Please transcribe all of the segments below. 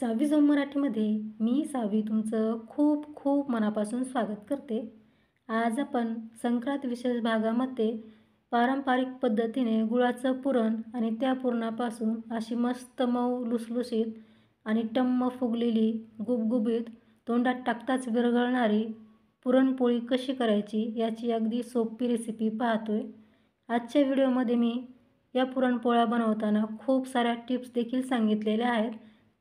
सावी zone मराठीमध्ये मी सावी तुमचं खूप खूप मनापासून स्वागत करते। आज आपण संक्रांत विशेष भागामध्ये पारंपरिक पद्धतीने गुळाचं पुरण आणि त्या पुरणापासून अशी मस्त मऊ लुसलुशीत आणि टम्म फुगलेली गुबगुबीत तोंडात टाकताच विरघळणारी पुरणपोळी कशी करायची याची अगदी सोपी रेसिपी पाहतोय। आजच्या व्हिडिओमध्ये मी या पुरणपोळ्या बनवताना खूप साऱ्या टिप्स देखील सांगितलेल्या आहेत,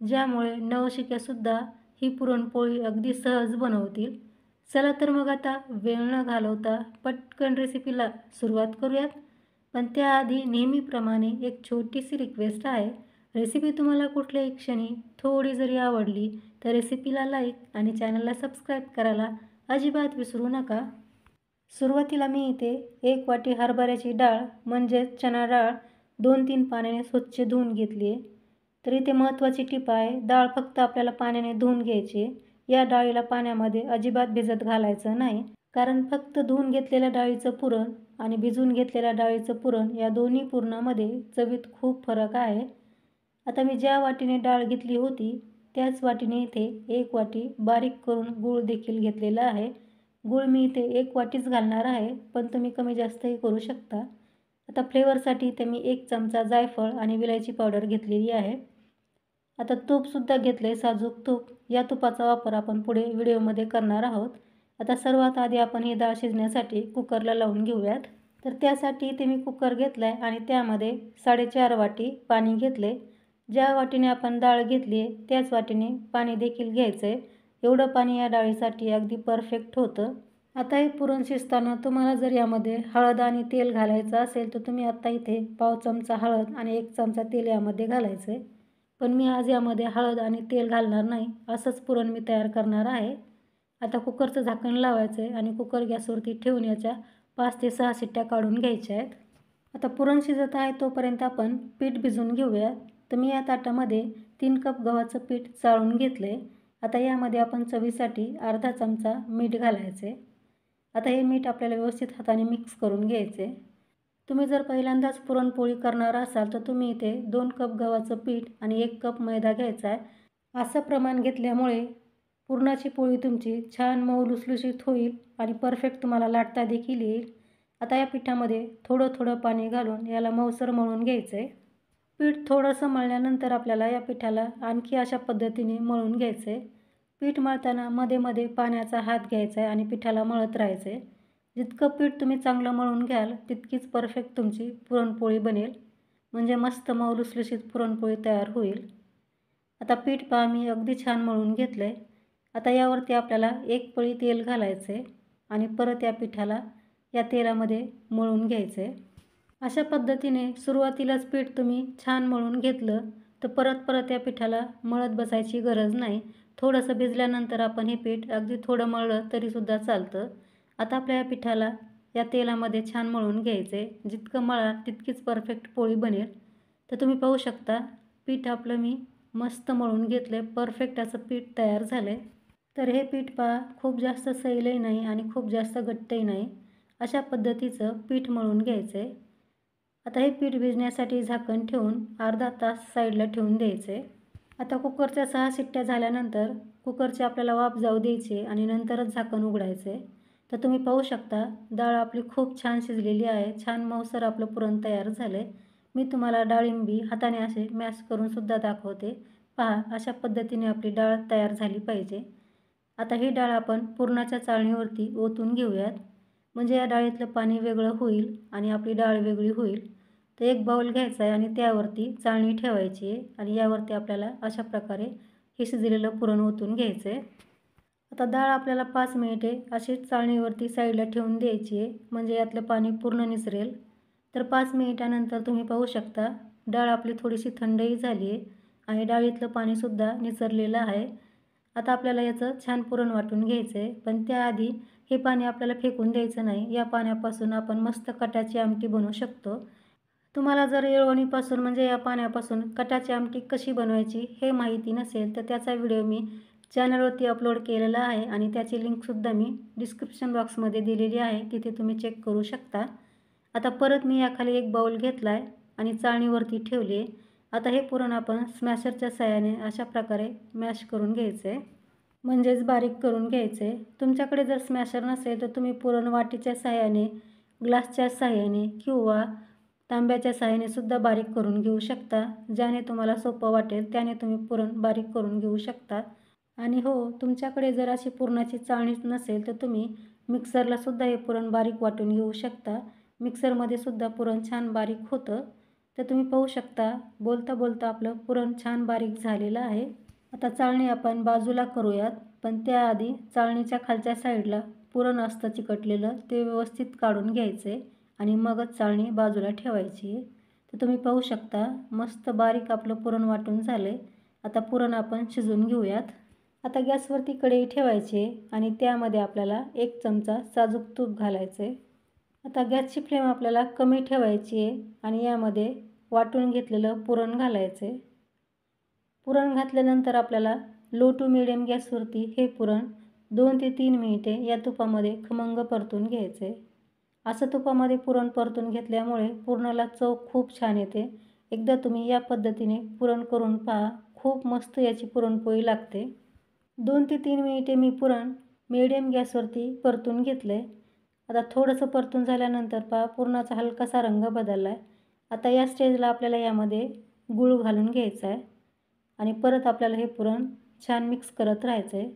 ज्यामुळे नवशिक्यासुद्धा ही पुरणपोळी अगदी सहज बनवतील। चला तर मग आता वेळ न घालवता पटकन रेसिपीला सुरुवात करूयात। पण त्याआधी नेहमीप्रमाणे एक छोटीशी रिक्वेस्ट आहे। रेसिपी तुम्हाला कुठल्याही क्षणी थोडी जरी आवडली तर रेसिपीला लाईक आणि चॅनलला सबस्क्राईब करायला अजिबात विसरू नका। सुरुवातीला मी इथे 1 वाटी हरभऱ्याची डाळ म्हणजेच चणा डाळ 2-3 पाण्याने स्वच्छ धुवून घेतली आहे। तर इथे महत्त्वाची टिप आहे, डाळ फक्त आपल्याला पाण्याने धुवून घ्यायची आहे। या डाळीला पाण्यामध्ये अजिबात भिजत घालायचं नाही, कारण फक्त धुवून घेतलेल्या डाळीचं पुरण आणि भिजवून घेतलेल्या डाळीचं पुरण या दोन्ही पुरणामध्ये चवीत खूप फरक आहे। आता मी ज्या वाटीने डाळ घेतली होती त्याच वाटीने इथे 1 वाटी बारीक करून गूळ देखील घेतलेला आहे। गूळ मी इथे 1 वाटीच घालणार आहे, पण तुम्ही कमी जास्तही करू शकता। आता फ्लेवरसाठी इथे मी 1 चमचा जायफळ आणि विलायची पावडर घेतलेली आहे। आता तूपसुद्धा घेतले, साजूक तूप। या तुपाचा वापर आपण पुढे व्हिडिओमध्ये करणार आहोत। आता सर्वात आधी आपण ही डाळ शिजण्यासाठी कुकरला लावून घेऊयात। तर त्यासाठी इथे मी कुकर घेतला आहे आणि त्यामध्ये 4.5 वाटी पाणी घेतले। ज्या वाटीने आपण डाळ घेतली आहे त्याच वाटीने पाणी देखील घ्यायचं आहे। एवढं पाणी या डाळीसाठी अगदी परफेक्ट होतं। आता हे पुरण शिजताना तुम्हाला जर यामध्ये हळद आणि तेल घालायचं असेल तर तुम्ही आत्ता इथे पाव चमचा हळद आणि 1 चमचा तेल यामध्ये घालायचं आहे। पण मी आज यामध्ये हळद आणि तेल घालणार नाही, असंच पुरण मी तयार करणार आहे। आता कुकरचं झाकण लावायचं आहे आणि कुकर गॅसवरती ठेवून याच्या 5 ते 6 शिट्ट्या काढून घ्यायच्या आहेत। आता पुरण शिजत आहे तोपर्यंत आपण पीठ भिजवून घेऊया। तर मी या ताटामध्ये 3 कप गव्हाचं पीठ चाळून घेतले। आता यामध्ये आपण चवीसाठी अर्धा चमचा मीठ घालायचे। आता हे मीठ आपल्याला व्यवस्थित हाताने मिक्स करून घ्यायचे। तुम्ही जर पहिल्यांदाच पुरणपोळी करणार असाल तर तुम्ही इथे 2 कप गव्हाचं पीठ आणि 1 कप मैदा घ्यायचा आहे। असं प्रमाण घेतल्यामुळे पुरणाची पोळी तुमची छान मऊ लुसलुशीत होईल आणि परफेक्ट तुम्हाला लाटता देखील येईल। आता या पिठामध्ये थोडं थोडं पाणी घालून याला मऊसर मळून घ्यायचं आहे। पीठ थोडंसं मळल्यानंतर आपल्याला या पिठाला आणखी अशा पद्धतीने मळून घ्यायचं आहे। पीठ मळताना मध्ये मध्ये पाण्याचा हात घ्यायचा आहे आणि पिठाला मळत राहायचं आहे। जितकं पीठ तुम्ही चांगलं मळून घ्याल तितकीच परफेक्ट तुमची पुरणपोळी बनेल, म्हणजे मस्त मऊ लुसलुशीत पुरणपोळी तयार होईल। आता पीठ पहा मी अगदी छान मळून घेतलं आहे। आता यावरती आपल्याला 1 पळी तेल घालायचं आहे आणि परत या पिठाला या तेलामध्ये मळून घ्यायचं आहे। अशा पद्धतीने सुरुवातीलाच पीठ तुम्ही छान मळून घेतलं तर परत परत या पिठाला मळत बसायची गरज नाही। थोडंसं भिजल्यानंतर आपण हे पीठ अगदी थोडं मळलं तरीसुद्धा चालतं। आता आपल्या या पिठाला या तेलामध्ये छान मळून घ्यायचे। जितकं मळाल तितकीच परफेक्ट पोळी बनेल। तर तुम्ही पाहू शकता पीठ आपलं मी मस्त मळून घेतलं, परफेक्ट असं पीठ तयार झालं आहे। तर हे पीठ पहा खूप जास्त सैलही नाही आणि खूप जास्त घट्टही नाही, अशा पद्धतीचं पीठ मळून घ्यायचं आहे। आता हे पीठ भिजण्यासाठी झाकण ठेवून अर्धा तास साईडला ठेवून द्यायचं आहे। आता कुकरच्या 6 शिट्ट्या झाल्यानंतर कुकरची आपल्याला वाफ जाऊ द्यायची आणि नंतरच झाकण उघडायचं आहे। तर तुम्ही पाहू शकता डाळ आपली खूप छान शिजलेली आहे, छान मऊसर आपलं पुरण तयार झालं आहे। मी तुम्हाला डाळिंबी हाताने असे मॅश करून सुद्धा दाखवते। पहा अशा पद्धतीने आपली डाळ तयार झाली पाहिजे। आता ही डाळ आपण पुरणाच्या चाळणीवरती ओतून घेऊयात, म्हणजे या डाळीतलं पाणी वेगळं होईल आणि आपली डाळ वेगळी होईल। तर 1 बाउल घ्यायचा आहे आणि त्यावरती चाळणी ठेवायची आहे आणि यावरती आपल्याला अशा प्रकारे हे शिजलेलं पुरण ओतून घ्यायचं आहे। आता डाळ आपल्याला 5 मिनिटे अशीच चाळणीवरती साईडला ठेवून द्यायची आहे, म्हणजे यातलं पाणी पूर्ण निसरेल। तर 5 मिनिटानंतर तुम्ही पाहू शकता डाळ आपली थोडीशी थंडही झाली आहे आणि डाळीतलं पाणीसुद्धा निसरलेलं आहे। आता आपल्याला याचं छान पुरण वाटून घ्यायचं आहे, पण त्याआधी हे पाणी आपल्याला फेकून द्यायचं नाही। या पाण्यापासून आपण मस्त कटाची आमटी बनवू शकतो। तुम्हाला जर येळवणीपासून म्हणजे या पाण्यापासून कटाची आमटी कशी बनवायची हे माहिती नसेल तर त्याचा व्हिडिओ मी चॅनलवरती अपलोड केलेला आहे आणि त्याची लिंकसुद्धा मी डिस्क्रिप्शन बॉक्समध्ये दिलेली आहे, तिथे तुम्ही चेक करू शकता। आता परत मी याखाली 1 बाउल घेतला आहे आणि चाळणीवरती ठेवले आता हे पुरण आपण स्मॅशरच्या साहाय्याने अशा प्रकारे मॅश करून घ्यायचं आहे, म्हणजेच बारीक करून घ्यायचं आहे. तुमच्याकडे जर स्मॅशर नसेल तर तुम्ही पुरण वाटीच्या साहाय्याने, ग्लासच्या साहाय्याने किंवा तांब्याच्या साहाय्याने सुद्धा बारीक करून घेऊ शकता. ज्याने तुम्हाला सोपं वाटेल त्याने तुम्ही पुरण बारीक करून घेऊ शकता. आणि हो, तुमच्याकडे जर अशी पुरणाची चाळणीच नसेल तर तुम्ही मिक्सरला सुद्धा हे पुरण बारीक वाटून घेऊ शकता. मिक्सरमध्ये सुद्धा पुरण छान बारीक होतं. तर तुम्ही पाहू शकता, बोलता बोलता आपलं पुरण छान बारीक झालेलं आहे. आता चाळणी आपण बाजूला करूयात, पण त्याआधी चाळणीच्या खालच्या साईडला पुरण असतं चिकटलेलं ते व्यवस्थित काढून घ्यायचे आणि मगच चाळणी बाजूला ठेवायची. तर तुम्ही पाहू शकता मस्त बारीक आपलं पुरण वाटून झाले. आता पुरण आपण शिजवून घेऊयात. आता गॅसवरती कढई ठेवायची आणि त्यामध्ये आपल्याला 1 चमचा साजूक तूप घालायचे. आता गॅसची फ्लेम आपल्याला कमी ठेवायची आहे आणि यामध्ये वाटून घेतलेलं पुरण घालायचे. पुरण घातल्यानंतर आपल्याला लो टू मिडियम गॅसवरती हे पुरण 2 ते 3 मिनिटे या तुपामध्ये खमंग परतून घ्यायचे. असं तुपामध्ये पुरण परतून घेतल्यामुळे पुरणाला चव खूप छान येते. एकदा तुम्ही या पद्धतीने पुरण करून पहा, खूप मस्त याची पुरणपोळी लागते. 2 ते 3 मिनिटे मी पुरण मिडियम गॅसवरती परतून घेतलं आहे. आता थोडंसं परतून झाल्यानंतर पहा पुरणाचा हलकासा रंग बदलला आहे. आता या स्टेजला आपल्याला यामध्ये गूळ घालून घ्यायचा आहे आणि परत आपल्याला हे पुरण छान मिक्स करत राहायचं आहे.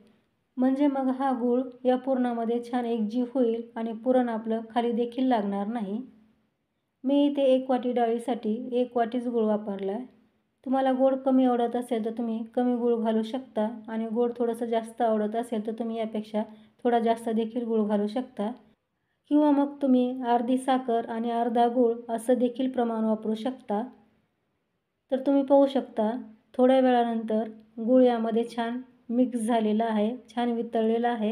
म्हणजे मग हा गूळ या पुरणामध्ये छान एकजीव होईल आणि पुरण आपलं खाली देखील लागणार नाही. मी इथे 1 वाटी डाळीसाठी 1 वाटीच गूळ वापरला आहे. तुम्हाला गोड कमी आवडत असेल तर तुम्ही कमी गूळ घालू शकता आणि गोड थोडंसं जास्त आवडत असेल तर तुम्ही यापेक्षा थोडा जास्त देखील गूळ घालू शकता. किंवा मग तुम्ही अर्धी साखर आणि अर्धा गूळ असं देखील प्रमाण वापरू शकता. तर तुम्ही पाहू शकता थोड्या वेळानंतर गूळ यामध्ये छान मिक्स झालेला आहे, छान वितळलेला आहे.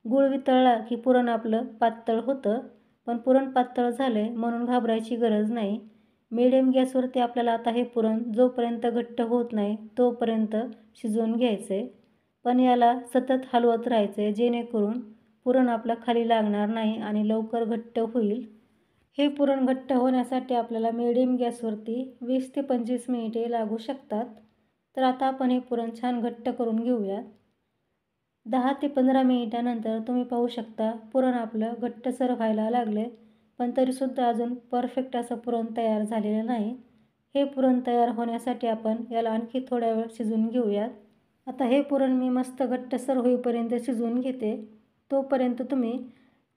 गूळ वितळला की पुरण आपलं पातळ होतं, पण पुरण पातळ झाले म्हणून घाबरायची गरज नाही. मिडियम गॅसवरती आपल्याला आता हे पुरण जोपर्यंत घट्ट होत नाही तोपर्यंत शिजवून घ्यायचे. पण याला सतत हलवत राहायचे जेणेकरून पुरण आपलं खाली लागणार नाही आणि लवकर घट्ट होईल. हे पुरण घट्ट होण्यासाठी आपल्याला मिडियम गॅसवरती 20 ते 25 मिनिटे लागू शकतात. तर आता आपण हे पुरण छान घट्ट करून घेऊयात. 10 ते 15 मिनिटानंतर तुम्ही पाहू शकता पुरण आपलं घट्टसर व्हायला लागले, पण तरीसुद्धा अजून परफेक्ट असं पुरण तयार झालेलं नाही. हे पुरण तयार होण्यासाठी आपण याला आणखी थोड्या वेळ शिजवून घेऊयात. आता हे पुरण मी मस्त घट्टसर होईपर्यंत शिजवून घेते. तोपर्यंत तुम्ही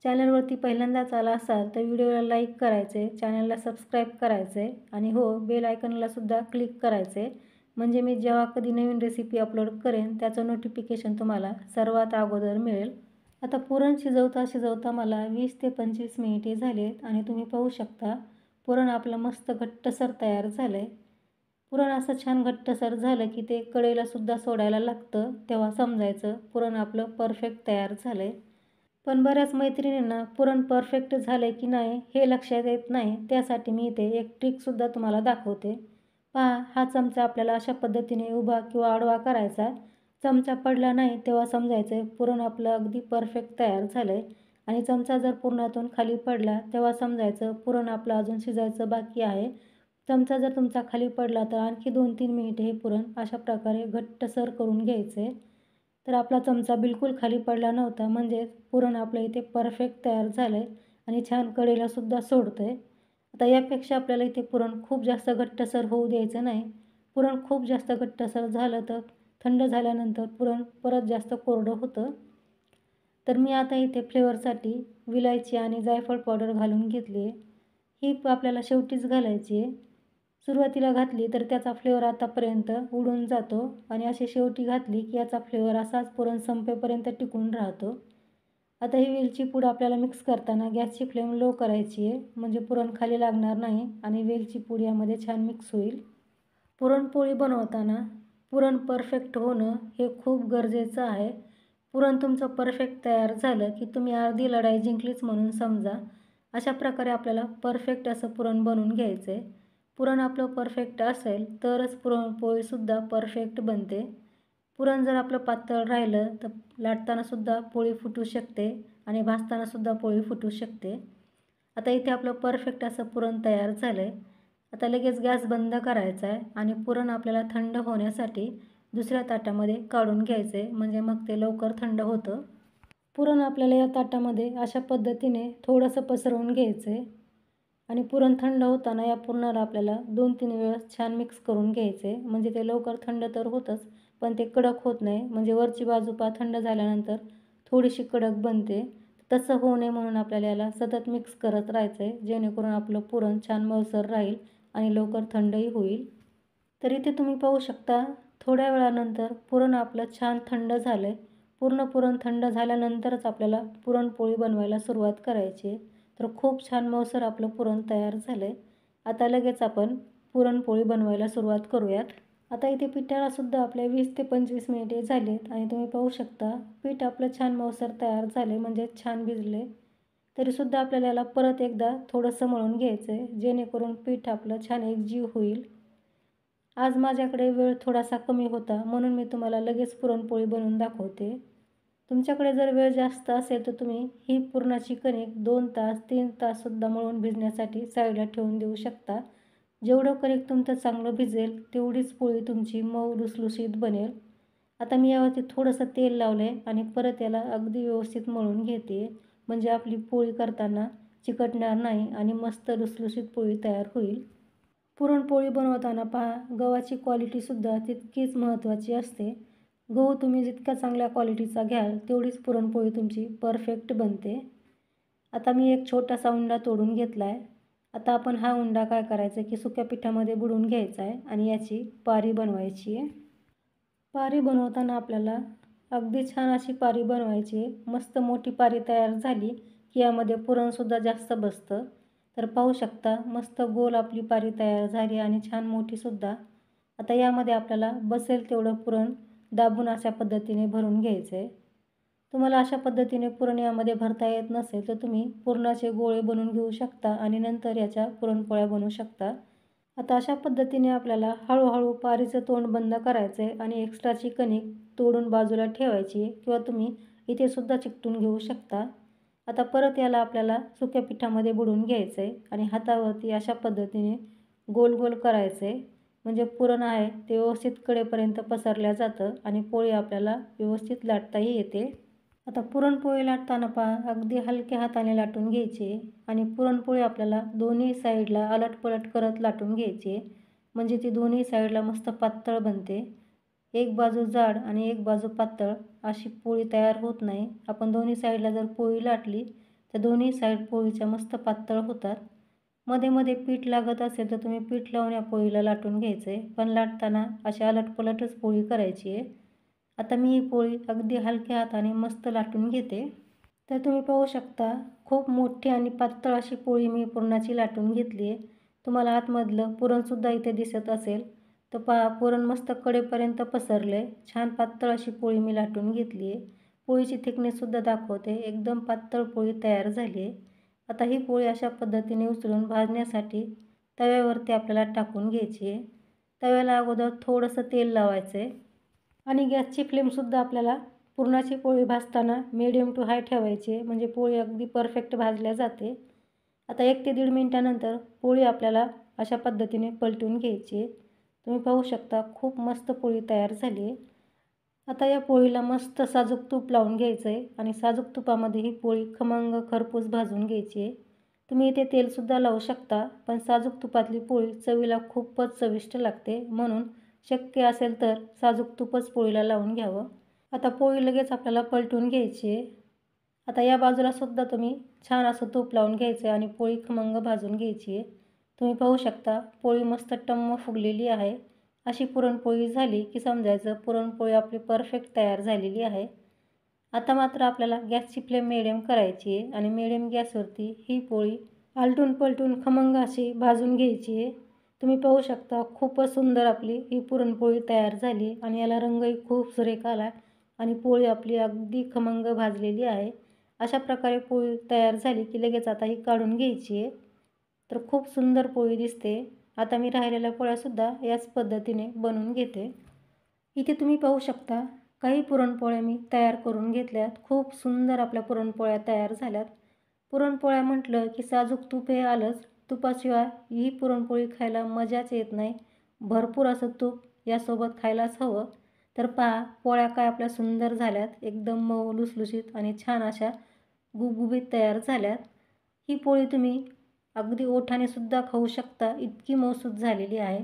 चॅनलवरती पहिल्यांदाच आला असाल तर व्हिडिओला लाईक करायचे, चॅनलला सबस्क्राईब करायचे आणि हो बेल आयकॉनलासुद्धा क्लिक करायचे, म्हणजे मी जेव्हा कधी नवीन रेसिपी अपलोड करेन त्याचं नोटिफिकेशन तुम्हाला सर्वात अगोदर मिळेल. आता पुरण शिजवता शिजवता मला 20 ते 25 मिनिटे झालेत आणि तुम्ही पाहू शकता पुरण आपलं मस्त घट्टसर तयार झालं आहे. पुरण असं छान घट्टसर झालं की ते कढईलासुद्धा सोडायला लागतं, तेव्हा समजायचं पुरण आपलं परफेक्ट तयार झालं आहे. पण बऱ्याच मैत्रिणींना पुरण परफेक्ट झालं आहे की नाही हे लक्षात येत नाही. त्यासाठी मी इथे एक ट्रिकसुद्धा तुम्हाला दाखवते. पहा, हा चमचा आपल्याला अशा पद्धतीने उभा किंवा आडवा करायचा. चमचा पडला नाही तेव्हा समजायचं पुरण आपलं अगदी परफेक्ट तयार झालं आहे आणि चमचा जर पुरणातून खाली पडला तेव्हा समजायचं पुरण आपलं अजून शिजायचं बाकी आहे. चमचा जर तुमचा खाली पडला तर आणखी 2-3 मिनिटे हे पुरण अशा प्रकारे घट्टसर करून घ्यायचे. तर आपला चमचा बिलकुल खाली पडला नव्हता, म्हणजे पुरण आपलं इथे परफेक्ट तयार झालं आहे आणि छान कढईलासुद्धा सोडतं आहे. आता यापेक्षा आपल्याला इथे पुरण खूप जास्त घट्टसर होऊ द्यायचं नाही. पुरण खूप जास्त घट्टसर झालं तर थंड झाल्यानंतर पुरण परत जास्त कोरडं होतं. तर मी आता इथे फ्लेवरसाठी विलायची आणि जायफळ पावडर घालून घेतली आहे. ही आपल्याला शेवटीच घालायची आहे. सुरुवातीला घातली तर त्याचा फ्लेवर आतापर्यंत उडून जातो आणि अशी शेवटी घातली की याचा फ्लेवर असाच पुरण संपेपर्यंत टिकून राहतो. आता ही वेलची पूड आपल्याला मिक्स करताना गॅसची फ्लेम लो करायची आहे, म्हणजे पुरण खाली लागणार नाही आणि वेलची पूड यामध्ये छान मिक्स होईल. पुरणपोळी बनवताना पुरण परफेक्ट होणं हे खूप गरजेचं आहे. पुरण तुमचं परफेक्ट तयार झालं की तुम्ही अर्धी लढाई जिंकलीच म्हणून समजा. अशा प्रकारे आपल्याला परफेक्ट असं पुरण बनवून घ्यायचं आहे. पुरण आपलं परफेक्ट असेल तरच पुरणपोळीसुद्धा परफेक्ट बनते. पुरण जर आपलं पातळ राहिलं तर लाटतानासुद्धा पोळी फुटू शकते आणि भाजतानासुद्धा पोळी फुटू शकते. आता इथे आपलं परफेक्ट असं पुरण तयार झालं आहे. आता लगेच गॅस बंद करायचा आहे आणि पुरण आपल्याला थंड होण्यासाठी दुसऱ्या ताटामध्ये काढून घ्यायचं आहे, म्हणजे मग ते लवकर थंड होतं. पुरण आपल्याला या ताटामध्ये अशा पद्धतीने थोडंसं पसरवून घ्यायचं आहे आणि पुरण थंड होताना या पुरणाला आपल्याला 2-3 वेळेस छान मिक्स करून घ्यायचं आहे, म्हणजे ते लवकर थंड तर होतंच, पण ते कडक होत नाही. म्हणजे वरची बाजू थंड झाल्यानंतर थोडीशी कडक बनते. तसं होऊ नये म्हणून आपल्याला याला सतत मिक्स करत राहायचं आहे, जेणेकरून आपलं पुरण छान मऊसर राहील आणि लवकर थंडही होईल. तर इथे तुम्ही पाहू शकता, थोड्या वेळानंतर पुरण आपलं छान थंड झालं आहे. पूर्ण पुरण थंड झाल्यानंतरच आपल्याला पुरणपोळी बनवायला सुरुवात करायची आहे. तर खूप छान मऊसर आपलं पुरण तयार झालं आहे. आता लगेच आपण पुरणपोळी बनवायला सुरुवात करूयात. आता इथे पिठालासुद्धा आपल्या 20 ते 25 मिनिटे झालीत आणि तुम्ही पाहू शकता पीठ आपलं छान मऊसर तयार झाले, म्हणजे छान भिजले. तरीसुद्धा आपल्याला याला परत एकदा थोडंसं मळून घ्यायचं आहे, जेणेकरून पीठ आपलं छान एकजीव होईल. आज माझ्याकडे वेळ थोडासा कमी होता, म्हणून मी तुम्हाला लगेच पुरणपोळी बनवून दाखवते. तुमच्याकडे जर वेळ जास्त असेल तर तुम्ही ही पुरणाची कणिक 2 तास 3 ताससुद्धा मळून भिजण्यासाठी साईडला ठेवून देऊ शकता. जेवढं कणिक तुमचं चांगलं भिजेल तेवढीच पोळी तुमची मऊ लुसलुशीत बनेल. आता मी यावरती थोडंसं तेल लावलं आहे आणि परत याला अगदी व्यवस्थित मळून घेते, म्हणजे आपली पोळी करताना चिकटणार नाही आणि मस्त लुसलुशीत पोळी तयार होईल. पुरणपोळी बनवताना पहा, गव्हाची क्वालिटीसुद्धा तितकीच महत्त्वाची असते. गहू तुम्ही जितक्या चांगल्या क्वालिटीचा घ्याल तेवढीच पुरणपोळी तुमची परफेक्ट बनते. आता मी एक छोटासा उंडा तोडून घेतला आहे. आता आपण हा उंडा काय करायचा आहे की सुक्या पिठामध्ये बुडवून घ्यायचा आहे आणि याची पारी बनवायची आहे. पारी बनवताना आपल्याला अगदी छान अशी पारी बनवायची आहे. मस्त मोठी पारी तयार झाली की यामध्ये पुरणसुद्धा जास्त बसतं. तर पाहू शकता मस्त गोल आपली पारी तयार झाली आणि छान मोठीसुद्धा. आता यामध्ये आपल्याला बसेल तेवढं पुरण दाबून अशा पद्धतीने भरून घ्यायचं आहे. तुम्हाला अशा पद्धतीने पुरण यामध्ये भरता येत नसेल तर तुम्ही पुरणाचे गोळे बनवून घेऊ शकता आणि नंतर याच्या पुरणपोळ्या बनवू शकता. आता अशा पद्धतीने आपल्याला हळूहळू पारीचं तोंड बंद करायचं आहे आणि एक्स्ट्राची कणिक तोडून बाजूला ठेवायची किंवा तुम्ही इथे सुद्धा चिकटून घेऊ शकता. आता परत याला आपल्याला सुक्या पिठामध्ये बुडवून घ्यायचं आहे आणि हातावरती अशा पद्धतीने गोल गोल करायचं आहे, म्हणजे पुरण आहे ते व्यवस्थित कडेपर्यंत पसरल्या जातं आणि पोळी आपल्याला व्यवस्थित लाटताही येते. आता पुरणपोळी लाटताना पहा, अगदी हलक्या हाताने लाटून घ्यायची आणि पुरणपोळी आपल्याला दोन्ही साईडला अलटपलट करत लाटून घ्यायची, म्हणजे ती दोन्ही साईडला मस्त पातळ बनते. एक बाजू जाड आणि एक बाजू पातळ अशी पोळी तयार होत नाही. आपण दोन्ही साईडला जर पोळी लाटली तर दोन्ही साईड पोळीच्या मस्त पातळ होतात. मध्ये मध्ये पीठ लागत असेल तर तुम्ही पीठ लावून या पोळीला लाटून घ्यायचं आहे, पण लाटताना अशी अलटपलटच पोळी करायची आहे. आता मी ही पोळी अगदी हलक्या हाताने मस्त लाटून घेते. तर तुम्ही पाहू शकता खूप मोठी आणि पातळ अशी पोळी मी पुरणाची लाटून घेतली आहे. तुम्हाला आतमधलं पुरणसुद्धा इथे दिसत असेल. तर पहा, पुरण मस्त कडेपर्यंत पसरलं आहे. छान पातळ अशी पोळी मी लाटून घेतली आहे. पोळीची थिकनेससुद्धा दाखवते, एकदम पातळ पोळी तयार झाली आहे. आता ही पोळी अशा पद्धतीने उचलून भाजण्यासाठी तव्यावरती आपल्याला टाकून घ्यायची आहे. तव्याला अगोदर थोडंसं तेल लावायचं आहे आणि गॅसची फ्लेमसुद्धा आपल्याला पुरणाची पोळी भाजताना मीडियम टू हाय ठेवायची आहे, म्हणजे पोळी अगदी परफेक्ट भाजल्या जाते. आता 1 ते 1.5 मिनिटानंतर पोळी आपल्याला अशा पद्धतीने पलटून घ्यायची आहे. तुम्ही पाहू शकता खूप मस्त पोळी तयार झाली आहे. आता या पोळीला मस्त साजूक तूप लावून घ्यायचं आहे आणि साजूक तुपामध्ये ही पोळी खमंग खरपूस भाजून घ्यायची आहे. तुम्ही इथे तेलसुद्धा लावू शकता, पण साजूक तुपातली पोळी चवीला खूपच चविष्ट लागते, म्हणून शक्य असेल तर साजूक तुपच पोळीला लावून घ्यावं. आता पोळी लगेच आपल्याला पलटून घ्यायची आहे. आता या बाजूला सुद्धा तुम्ही छान असं तूप लावून घ्यायचं आहे आणि पोळी खमंग भाजून घ्यायची आहे. तुम्ही पाहू शकता पोळी मस्त टम्म फुगलेली आहे. अशी पुरणपोळी झाली की समजायचं पुरणपोळी आपली परफेक्ट तयार झालेली आहे. आता मात्र आपल्याला गॅसची फ्लेम मिडियम करायची आहे आणि मिडियम गॅसवरती ही पोळी आलटून पलटून खमंग अशी भाजून घ्यायची आहे. तुम्ही पाहू शकता खूपच सुंदर आपली ही पुरणपोळी तयार झाली आणि याला रंगही खूप सुरेख आला आणि पोळी आपली अगदी खमंग भाजलेली आहे. अशा प्रकारे पोळी तयार झाली की लगेच आता ही काढून घ्यायची आहे. तर खूप सुंदर पोळी दिसते. आता मी राहिलेल्या पोळ्यासुद्धा याच पद्धतीने बनवून घेते. इथे तुम्ही पाहू शकता काही पुरणपोळ्या मी तयार करून घेतल्यात. खूप सुंदर आपल्या पुरणपोळ्या तयार झाल्यात. पुरणपोळ्या म्हटलं की साजूक तूप हे आलंच. तुपाशिवाय ही पुरणपोळी खायला मजाच येत नाही. भरपूर असं तूप यासोबत खायलाच हवं. तर पहा, पोळ्या काय आपल्या सुंदर झाल्यात, एकदम मऊ लुसलुशीत आणि छान अशा गुबगुबीत तयार झाल्यात. ही पोळी तुम्ही अगदी ओठाने सुद्धा खाऊ शकता, इतकी मऊसूत झालेली आहे.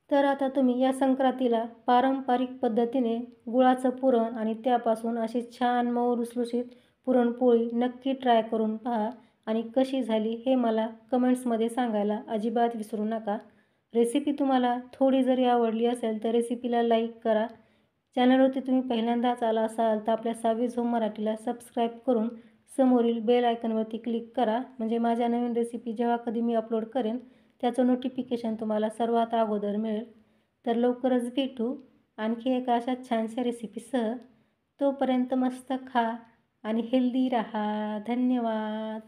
तर आता तुम्ही या संक्रांतीला पारंपरिक पद्धतीने गुळाचं पुरण आणि त्यापासून अशी छान मऊ लुसलुशीत पुरणपोळी नक्की ट्राय करून पहा आणि कशी झाली हे मला कमेंट्समध्ये सांगायला अजिबात विसरू नका. रेसिपी तुम्हाला थोडी जरी आवडली असेल तर रेसिपीला लाईक करा. चॅनलवरती तुम्ही पहिल्यांदाच आला असाल तर आपल्या सावीज होम मराठीला सबस्क्राईब करून समोरील बेल आयकॉनवरती क्लिक करा, म्हणजे माझ्या नवीन रेसिपी जेव्हा कधी मी अपलोड करेन त्याचं नोटिफिकेशन तुम्हाला सर्वात अगोदर मिळेल. तर लवकरच भेटू आणखी एका अशा छानशा रेसिपीसह. तोपर्यंत मस्त खा आणि हेल्दी राहा. धन्यवाद.